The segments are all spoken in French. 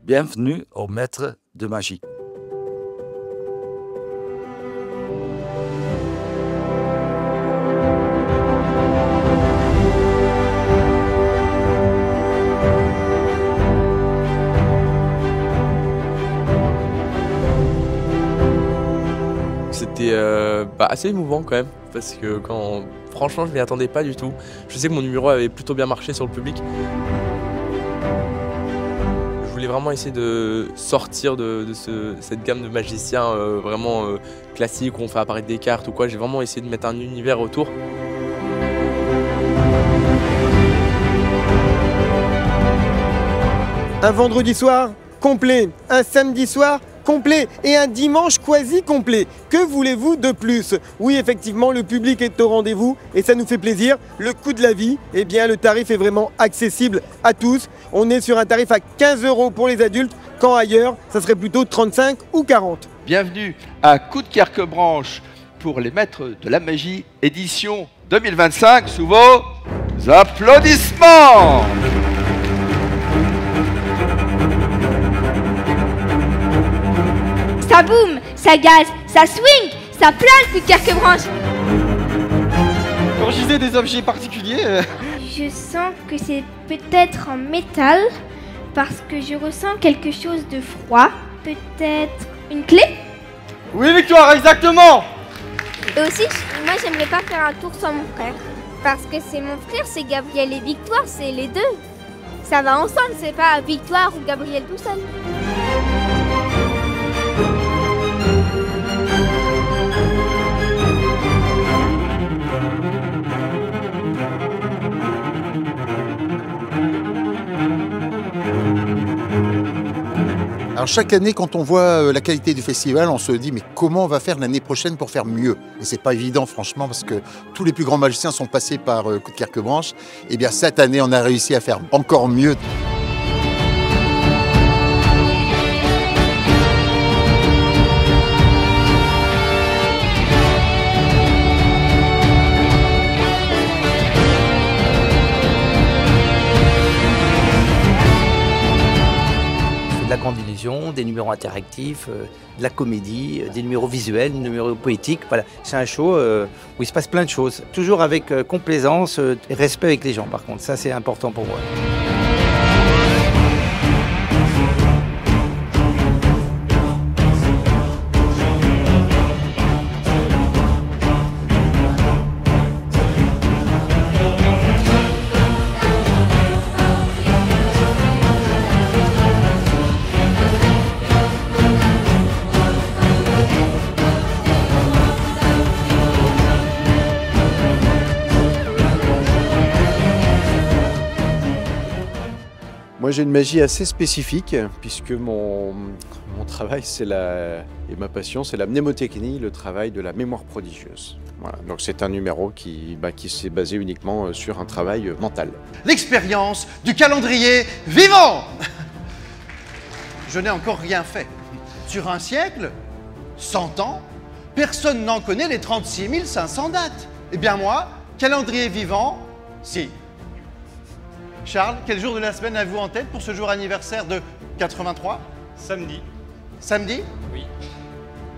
Bienvenue au Maître de Magie. C'était assez émouvant quand même, parce que franchement je m'y attendais pas du tout. Je sais que mon numéro avait plutôt bien marché sur le public. Je voulais vraiment essayer de sortir de cette gamme de magiciens vraiment classiques où on fait apparaître des cartes ou quoi. J'ai vraiment essayé de mettre un univers autour. Un vendredi soir complet, un samedi soir complet et un dimanche quasi complet. Que voulez-vous de plus? Oui, effectivement, le public est au rendez-vous et ça nous fait plaisir. Le coût de la vie, eh bien, le tarif est vraiment accessible à tous. On est sur un tarif à 15 € pour les adultes, quand ailleurs, ça serait plutôt 35 ou 40. Bienvenue à Coup de Carquebranche pour les maîtres de la magie, édition 2025, sous vos applaudissements. Ça boum, ça gaz, ça swing, ça plane, Coup de Carquebranche. Quand je disais des objets particuliers... Je sens que c'est peut-être en métal, parce que je ressens quelque chose de froid. Peut-être une clé? Oui, Victoire, exactement. Et aussi, moi j'aimerais pas faire un tour sans mon frère. Parce que c'est mon frère, c'est Gabriel et Victoire, c'est les deux. Ça va ensemble, c'est pas Victoire ou Gabriel tout seul. Alors chaque année, quand on voit la qualité du festival, on se dit mais comment on va faire l'année prochaine pour faire mieux? Et c'est pas évident franchement parce que tous les plus grands magiciens sont passés par Coup de Carquebranche. Et bien cette année, on a réussi à faire encore mieux. De la grande illusion, des numéros interactifs, de la comédie, des numéros visuels, des numéros poétiques. Voilà. C'est un show où il se passe plein de choses. Toujours avec complaisance et respect avec les gens par contre. Ça c'est important pour moi. Moi j'ai une magie assez spécifique puisque mon travail et ma passion c'est la mnémotechnie, le travail de la mémoire prodigieuse. Voilà. Donc c'est un numéro qui s'est basé uniquement sur un travail mental. L'expérience du calendrier vivant. Je n'ai encore rien fait. Sur un siècle, 100 ans, personne n'en connaît les 36 500 dates. Eh bien moi, calendrier vivant, si. Charles, quel jour de la semaine avez-vous en tête pour ce jour anniversaire de 83? Samedi. Samedi? Oui.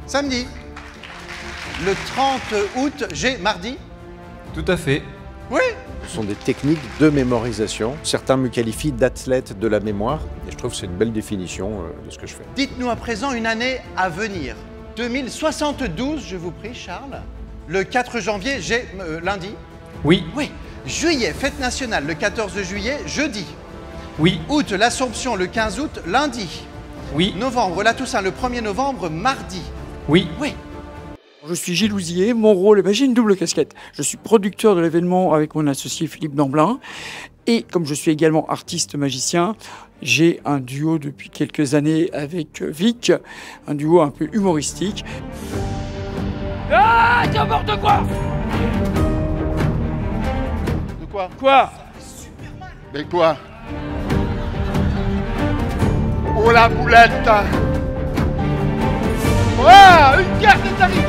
Samedi. Le 30 août, j'ai mardi? Tout à fait. Oui. Ce sont des techniques de mémorisation. Certains me qualifient d'athlète de la mémoire et je trouve que c'est une belle définition de ce que je fais. Dites-nous à présent une année à venir. 2072, je vous prie, Charles. Le 4 janvier, j'ai lundi? Oui. Oui. Juillet, fête nationale, le 14 juillet, jeudi. Oui. Août, l'Assomption, le 15 août, lundi. Oui. Novembre, la Toussaint, le 1er novembre, mardi. Oui. Oui. Je suis Gilles Ouzier, mon rôle, j'ai une double casquette. Je suis producteur de l'événement avec mon associé Philippe Damblin. Et comme je suis également artiste magicien, j'ai un duo depuis quelques années avec Vic, un duo un peu humoristique. Ah, n'importe quoi! De quoi? Quoi? Mais quoi? Oh la boulette! Ah, une carte est arrivée!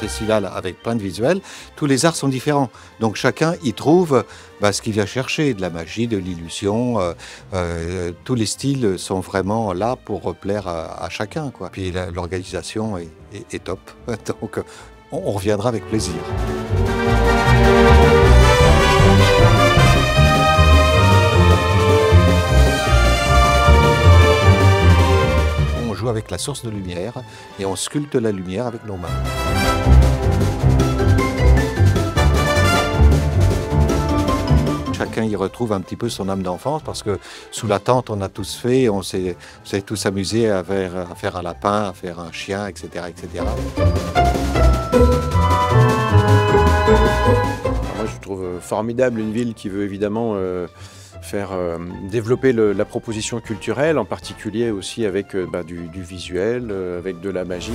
festival avec plein de visuels, tous les arts sont différents. Donc chacun y trouve ce qu'il vient chercher, de la magie, de l'illusion. Tous les styles sont vraiment là pour plaire à chacun, quoi. Puis l'organisation est top. Donc on reviendra avec plaisir. On joue avec la source de lumière et on sculpte la lumière avec nos mains. Chacun y retrouve un petit peu son âme d'enfance parce que sous la tente, on a tous fait, on s'est tous amusés à faire un lapin, à faire un chien, etc. etc. Moi, je trouve formidable une ville qui veut évidemment faire développer la proposition culturelle, en particulier aussi avec du visuel, avec de la magie.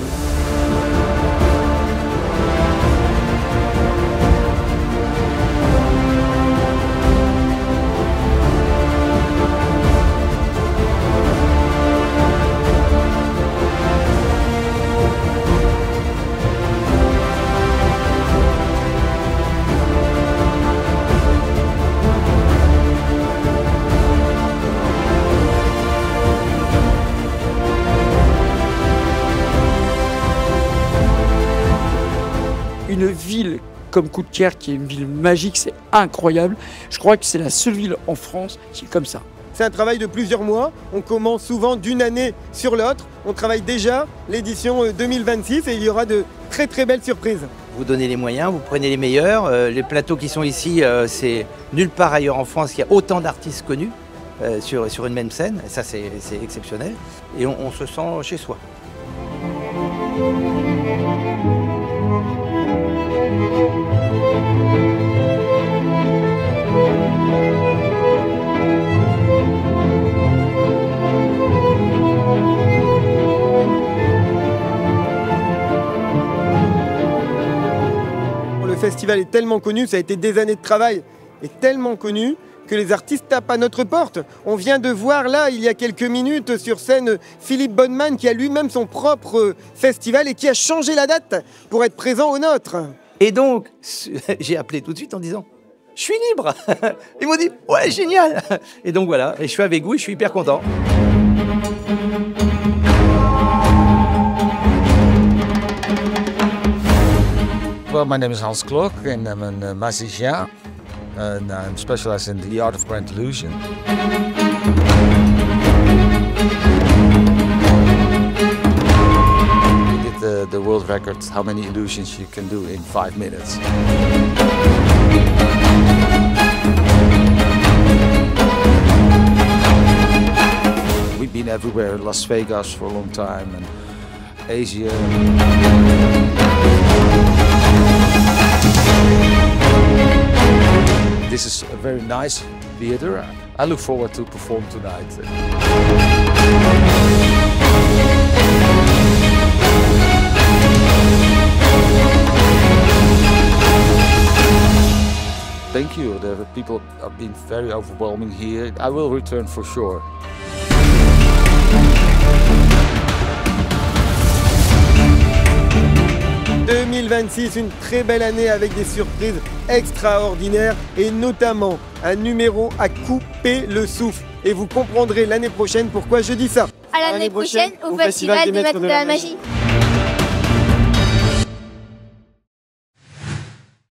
Une ville comme Coudekerque, qui est une ville magique, c'est incroyable. Je crois que c'est la seule ville en France qui est comme ça. C'est un travail de plusieurs mois. On commence souvent d'une année sur l'autre. On travaille déjà l'édition 2026 et il y aura de très très belles surprises. Vous donnez les moyens, vous prenez les meilleurs. Les plateaux qui sont ici, c'est nulle part ailleurs en France qu'il y a autant d'artistes connus sur une même scène. Et ça, c'est exceptionnel. Et on se sent chez soi. Le festival est tellement connu, ça a été des années de travail, et tellement connu que les artistes tapent à notre porte. On vient de voir là, il y a quelques minutes, sur scène, Philippe Bonneman qui a lui-même son propre festival et qui a changé la date pour être présent au nôtre. Et donc, j'ai appelé tout de suite en disant « Je suis libre !» Ils m'ont dit « Ouais, génial !» Et donc voilà, et je suis avec vous et je suis hyper content. Well, my name is Hans Klok and I'm a magicien and I'm specialized in the art of grand illusion. We did the world record, how many illusions you can do in 5 minutes. We've been everywhere, Las Vegas for a long time and Asia. This is a very nice theater. I look forward to perform tonight. Thank you. The people have been very overwhelming here. I will return for sure. « 2026, une très belle année avec des surprises extraordinaires et notamment un numéro à couper le souffle. Et vous comprendrez l'année prochaine pourquoi je dis ça. À l'année prochaine au Festival des Maîtres de la Magie.